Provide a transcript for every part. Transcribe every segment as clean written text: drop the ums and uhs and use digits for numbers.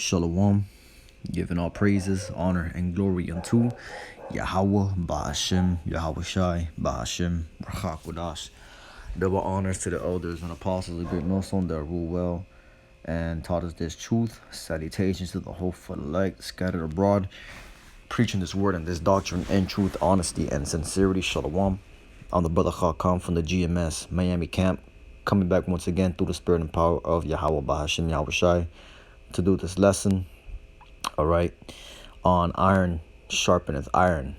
Shalom, giving all praises, honor, and glory unto Yahweh, Ba'ashem, Yahweh Shai, Ba'ashem, Rachakodash. Double honors to the elders and apostles of great millstone that rule well and taught us this truth. Salutations to the hopeful elect scattered abroad, preaching this word and this doctrine in truth, honesty, and sincerity. Shalom. I'm the brother Chakam from the GMS Miami camp, coming back once again through the spirit and power of Yahweh, Ba'ashem, Yahweh Shai, to do this lesson, all right, on iron sharpeneth iron.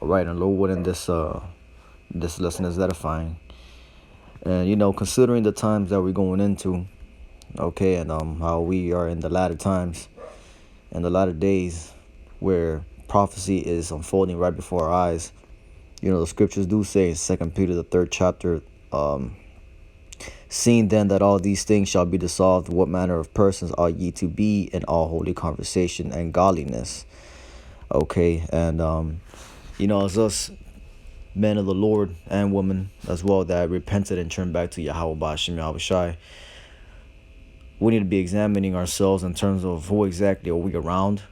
All right, and Lord willing, this lesson is edifying. And considering the times that we're going into, okay, and how we are in the latter times and the latter days where prophecy is unfolding right before our eyes. The scriptures do say in 2 Peter the 3rd chapter, seeing then that all these things shall be dissolved, what manner of persons are ye to be in all holy conversation and godliness? Okay, and as us men of the Lord and women as well that repented and turned back to Yahweh Ba'ashem Yahweh Shai, we need to be examining ourselves in terms of who exactly are we around,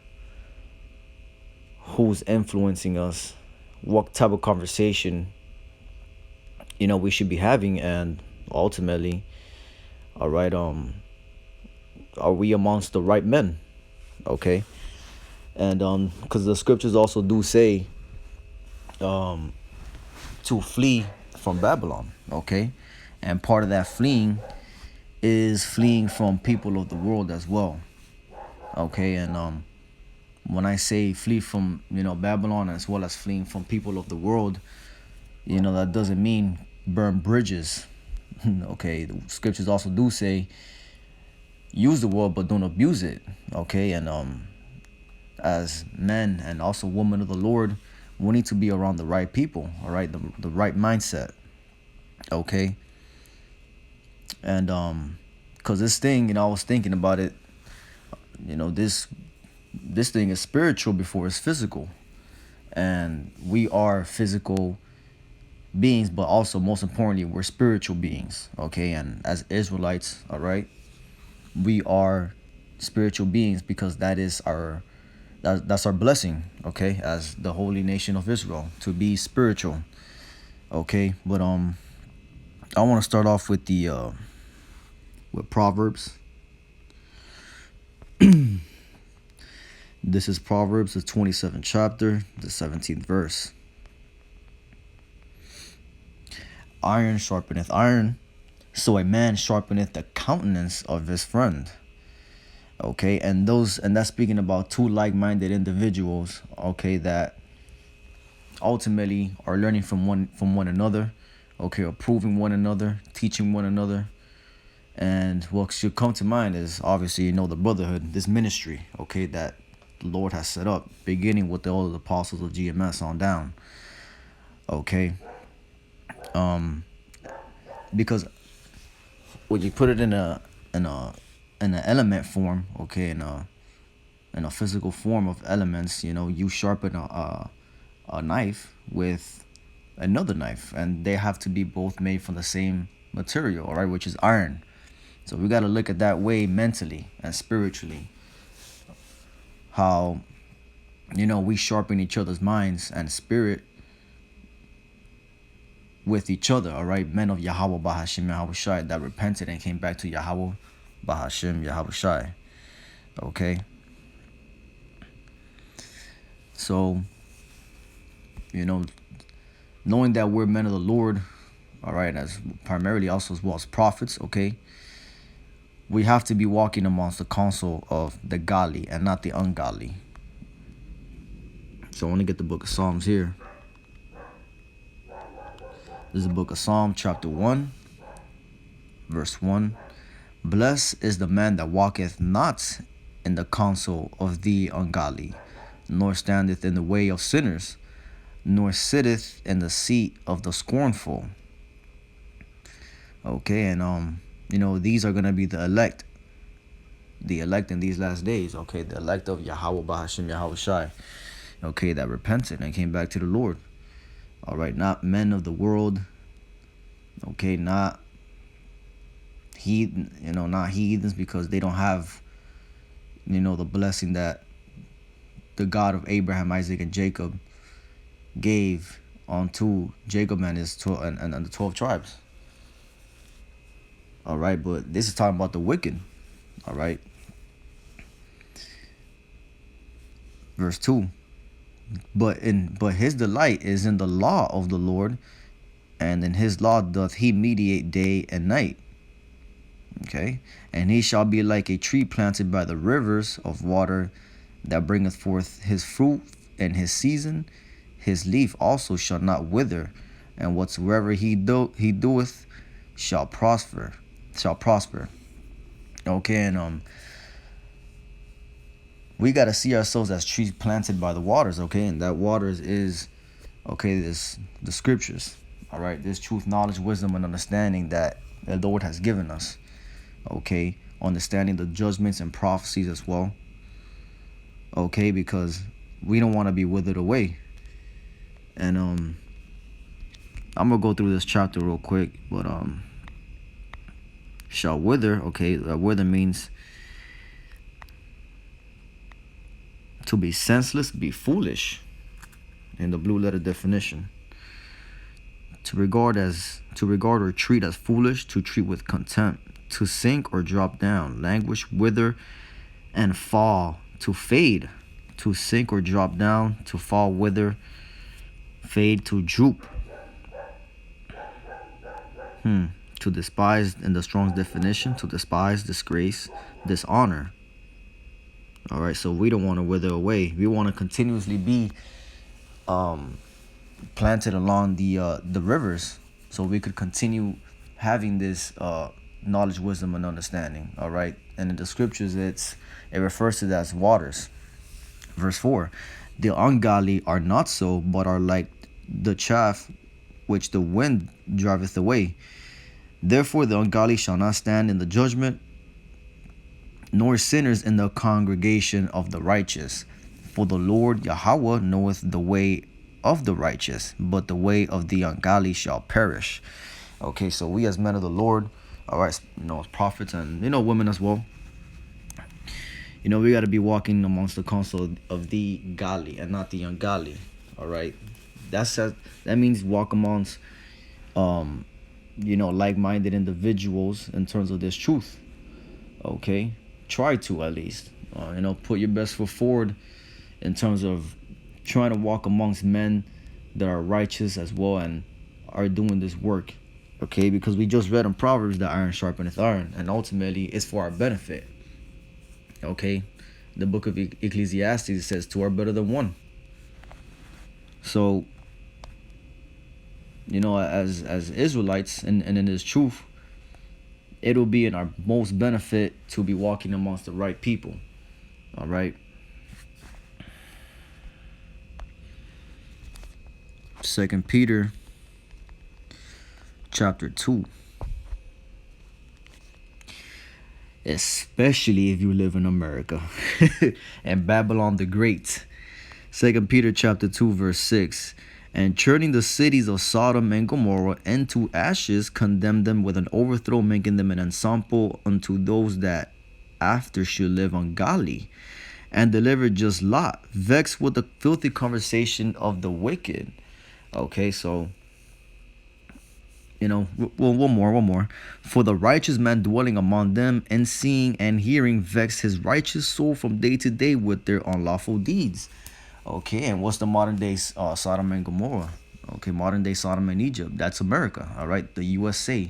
who's influencing us, what type of conversation we should be having, and ultimately, all right, are we amongst the right men? Okay, and because the scriptures also do say to flee from Babylon. Okay, and part of that fleeing is fleeing from people of the world as well. Okay, and when I say flee from Babylon as well as fleeing from people of the world, that doesn't mean burn bridges. Okay, the scriptures also do say use the world but don't abuse it. Okay, and as men and also women of the Lord, we need to be around the right people, all right, the right mindset. Okay, and because this thing, I was thinking about it, this thing is spiritual before it's physical, and we are physical beings, but also most importantly we're spiritual beings. Okay, and as Israelites, all right, we are spiritual beings because that's our blessing, okay, as the holy nation of Israel, to be spiritual. Okay, but I want to start off with with Proverbs. This is Proverbs, the 27th chapter, the 17th verse. Iron sharpeneth iron, so a man sharpeneth the countenance of his friend. Okay, and that's speaking about two like-minded individuals, okay, that ultimately are learning from one another, okay, approving one another, teaching one another. And what should come to mind is obviously the brotherhood, this ministry, okay, that the Lord has set up, beginning with all the apostles of GMS on down. Okay, because when you put it in an element form, okay, in a physical form of elements, you sharpen a knife with another knife, and they have to be both made from the same material, all right, which is iron. So we got to look at that way mentally and spiritually, how we sharpen each other's minds and spirit with each other, all right, men of Yahweh Ba'ashem Yahweh Shai that repented and came back to Yahweh Ba'ashem Yahweh Shai. Okay, so knowing that we're men of the Lord, all right, as primarily also as well as prophets, okay, we have to be walking amongst the counsel of the godly and not the ungodly. So I want to get the book of Psalms here. This is the book of Psalm, chapter 1, verse 1. Blessed is the man that walketh not in the counsel of the ungodly, nor standeth in the way of sinners, nor sitteth in the seat of the scornful. Okay, and these are gonna be the elect in these last days. Okay, the elect of Yahweh Ba'ashem Yahweh Shai. Okay, that repented and came back to the Lord. All right, not men of the world. Okay, not heathens, because they don't have the blessing that the God of Abraham, Isaac, and Jacob gave unto Jacob and his 12 and the 12 tribes. All right, but this is talking about the wicked. All right. Verse 2. But his delight is in the law of the Lord, and in his law doth he meditate day and night. Okay. And he shall be like a tree planted by the rivers of water, that bringeth forth his fruit in his season. His leaf also shall not wither, and whatsoever he doeth shall prosper. Okay, and we gotta see ourselves as trees planted by the waters. Okay, and that waters is the scriptures. All right, this truth, knowledge, wisdom, and understanding that the Lord has given us. Okay, understanding the judgments and prophecies as well. Okay, because we don't want to be withered away. And I'm gonna go through this chapter real quick, but shall wither. Okay, wither means to be senseless, be foolish, in the blue letter definition. To regard or treat as foolish, to treat with contempt, to sink or drop down, languish, wither, and fall, to fade, to sink or drop down, to fall, wither, fade, to droop. To despise, in the Strong's definition, to despise, disgrace, dishonor. All right, so we don't want to wither away. We want to continuously be planted along the rivers, so we could continue having this knowledge, wisdom, and understanding. All right, and in the scriptures, it refers to that as waters. Verse 4: the ungodly are not so, but are like the chaff which the wind driveth away. Therefore the ungodly shall not stand in the judgment, nor sinners in the congregation of the righteous. For the Lord Yahweh knoweth the way of the righteous, but the way of the ungodly shall perish. Okay, so we as men of the Lord, all right, as prophets and women as well, we got to be walking amongst the counsel of the godly and not the ungodly. All right, that means walk amongst like-minded individuals in terms of this truth. Okay, try to at least put your best foot forward in terms of trying to walk amongst men that are righteous as well and are doing this work. Okay, because we just read in Proverbs that iron sharpeneth iron, and ultimately it's for our benefit. Okay, the book of Ecclesiastes says two are better than one. So as Israelites and in this truth, it'll be in our most benefit to be walking amongst the right people. All right. 2 Peter chapter 2. Especially if you live in America and Babylon the Great. 2 Peter chapter 2 verse 6. And turning the cities of Sodom and Gomorrah into ashes, condemned them with an overthrow, making them an ensample unto those that after should live ungodly, and delivered just Lot, vexed with the filthy conversation of the wicked. Okay, so one more. For the righteous man dwelling among them, and seeing and hearing, vexed his righteous soul from day to day with their unlawful deeds. Okay, and what's the modern day Sodom and Gomorrah? Okay, modern day Sodom and Egypt. That's America. All right, the USA.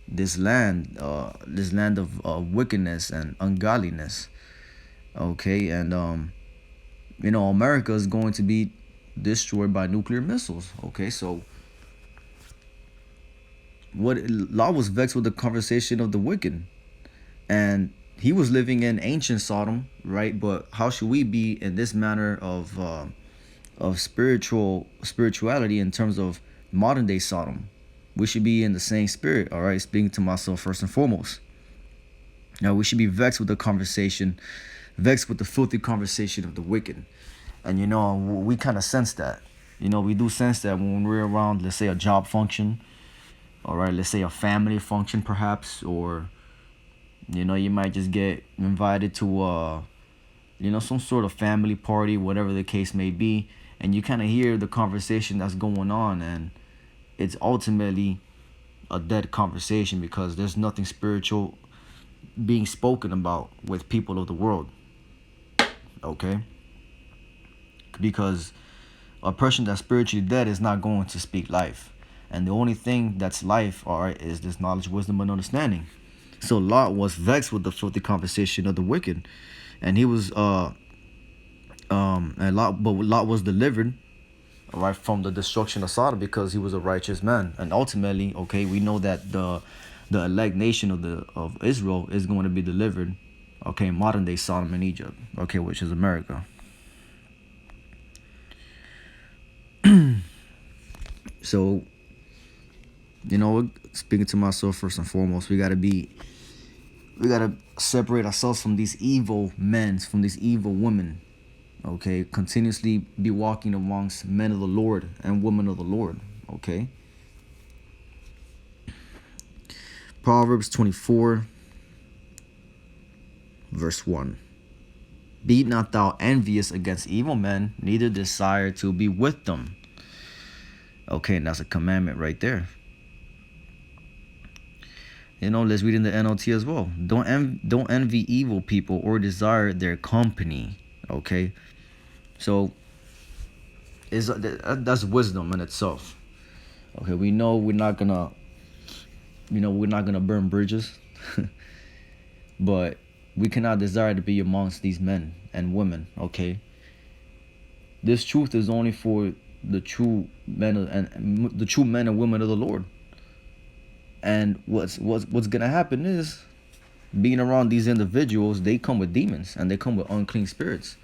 This land of wickedness and ungodliness. Okay, and America is going to be destroyed by nuclear missiles. Okay, so Lot was vexed with the conversation of the wicked, and he was living in ancient Sodom, right? But how should we be in this manner of spirituality in terms of modern day Sodom? We should be in the same spirit, all right? Speaking to myself first and foremost. Now, we should be vexed with the filthy conversation of the wicked. And, we kind of sense that. We do sense that when we're around, let's say, a job function, all right, let's say a family function perhaps, or You know, you might just get invited to some sort of family party, whatever the case may be, and you kind of hear the conversation that's going on, and it's ultimately a dead conversation because there's nothing spiritual being spoken about with people of the world. Okay? Because a person that's spiritually dead is not going to speak life. And the only thing that's life, all right, is this knowledge, wisdom, and understanding. So Lot was vexed with the filthy conversation of the wicked. And he was Lot was delivered, all right, from the destruction of Sodom because he was a righteous man. And ultimately, okay, we know that the elect nation of Israel is going to be delivered, okay, modern day Sodom and Egypt, okay, which is America. So, speaking to myself first and foremost, we gotta separate ourselves from these evil men, from these evil women. Okay, continuously be walking amongst men of the Lord and women of the Lord. Okay. Proverbs 24, verse 1. Be not thou envious against evil men, neither desire to be with them. Okay, and that's a commandment right there. Let's read in the NLT as well. Don't envy evil people or desire their company. Okay, so that's wisdom in itself. Okay, we know we're not gonna burn bridges, but we cannot desire to be amongst these men and women. Okay, this truth is only for the true men and women of the Lord. And what's gonna happen is, being around these individuals, they come with demons and they come with unclean spirits.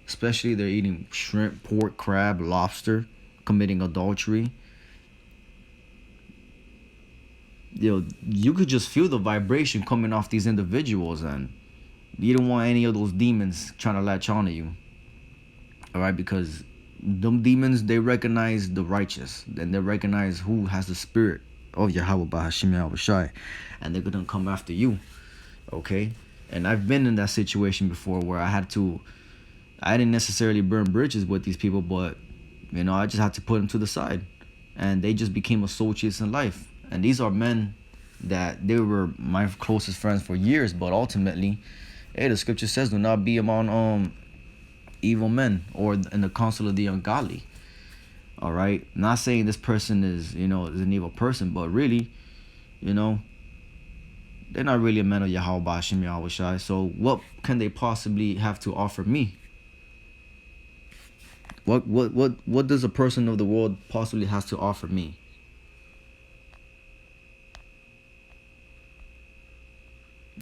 Especially they're eating shrimp, pork, crab, lobster, committing adultery. You could just feel the vibration coming off these individuals, and you don't want any of those demons trying to latch onto you. All right, because them demons, they recognize the righteous, and they recognize who has the spirit of Yahweh Bahashim Yahweh Shai, and they're gonna come after you. Okay, and I've been in that situation before where I didn't necessarily burn bridges with these people, but I just had to put them to the side, and they just became associates in life. And these are men that they were my closest friends for years, but ultimately, the scripture says, do not be among evil men or in the council of the ungodly. All right, not saying this person is an evil person, but really, they're not really a man of Yahweh Bashim Yahweh Shai. So what can they possibly have to offer me? What does a person of the world possibly has to offer me?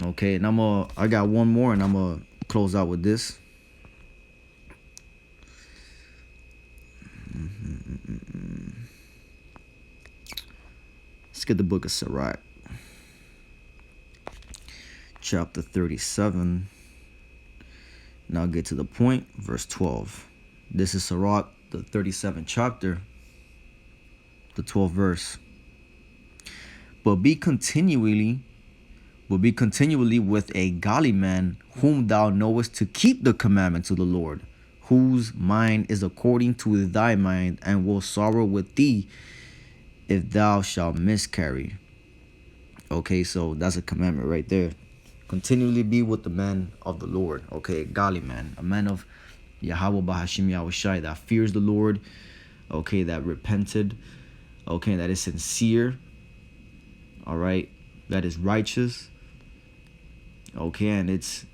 Okay, and I got one more, and I'm gonna close out with this. Let's get the book of Sirach, chapter 37. Now I'll get to the point, verse 12. This is Sirach, the 37th chapter, the 12th verse. But be continually with a godly man, whom thou knowest to keep the commandments of the Lord, whose mind is according to thy mind, and will sorrow with thee if thou shalt miscarry. Okay, so that's a commandment right there. Continually be with the man of the Lord. Okay, a godly man, a man of Yahweh Bahashim Yahweh Shai, that fears the Lord. Okay, that repented. Okay, that is sincere. All right, that is righteous. Okay, and it's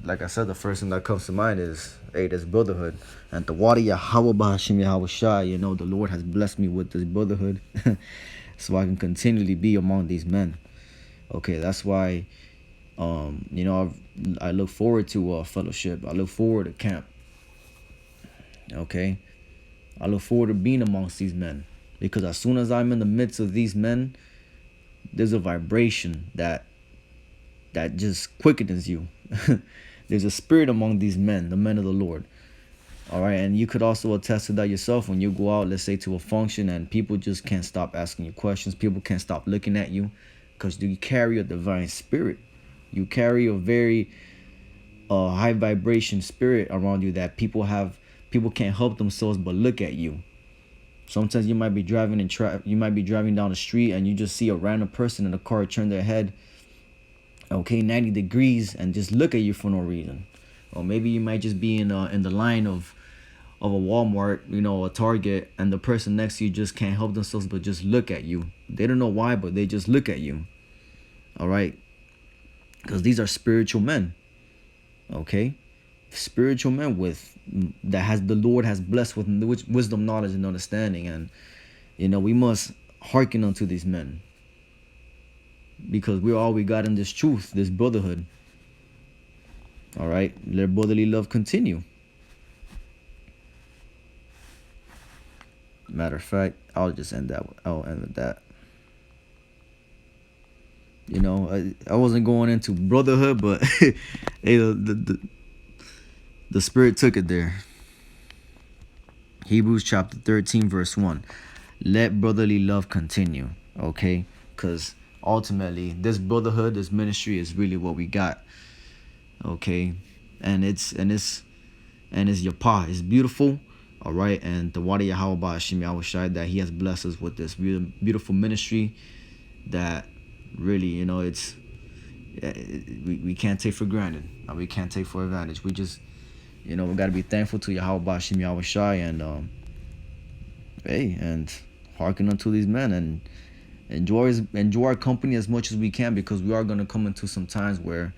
like I said, the first thing that comes to mind is this brotherhood. And the water Yahweh Bahashim Yahweh Shai, the Lord has blessed me with this brotherhood, so I can continually be among these men. Okay, that's why I look forward to fellowship. I look forward to camp. Okay, I look forward to being amongst these men, because as soon as I'm in the midst of these men, there's a vibration that just quickens you. There's a spirit among these men, the men of the Lord. All right, and you could also attest to that yourself when you go out, let's say, to a function, and people just can't stop asking you questions. People can't stop looking at you. because you carry a divine spirit. You carry a very high vibration spirit around you that people can't help themselves but look at you. Sometimes you might be driving down the street and you just see a random person in a car turn their head, okay, 90 degrees and just look at you for no reason. Or maybe you might just be in the line of a Walmart, a Target, and the person next to you just can't help themselves but just look at you. They don't know why, but they just look at you. All right, because these are spiritual men. Okay, spiritual men the Lord has blessed with wisdom, knowledge, and understanding, and we must hearken unto these men, because we're all we got in this truth, this brotherhood. All right, let brotherly love continue. Matter of fact, I'll end with that. I wasn't going into brotherhood, but hey, the spirit took it there. Hebrews chapter 13 verse 1. Let brotherly love continue. Okay, because ultimately this brotherhood, this ministry is really what we got. Okay, and it's Yapah. It's beautiful. All right, and the Wadi Yahweh Ba'ashim Yahushai, that he has blessed us with this beautiful ministry that really, it's we can't take for granted. We can't take for advantage. We just, we got to be thankful to Yahweh Ba'ashim Yahushai and hearken unto these men and enjoy our company as much as we can, because we are going to come into some times where,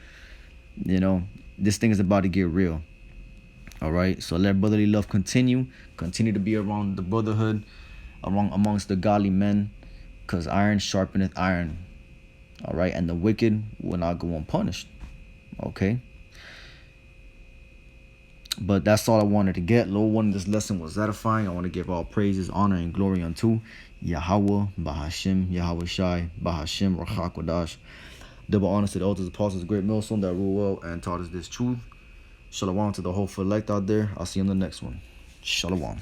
this thing is about to get real. All right, so let brotherly love continue to be around the brotherhood, amongst the godly men, because iron sharpeneth iron. All right, and the wicked will not go unpunished. Okay, but that's all I wanted to get. Lord, one, this lesson was edifying. I want to give all praises, honor, and glory unto Yahweh Bahashim, Yahweh Shai, Bahashim, Rachakwadash. Double honor to the elders, apostles, great millstone that rule well and taught us this truth. Shalom to the whole elect out there. I'll see you in the next one. Shalom.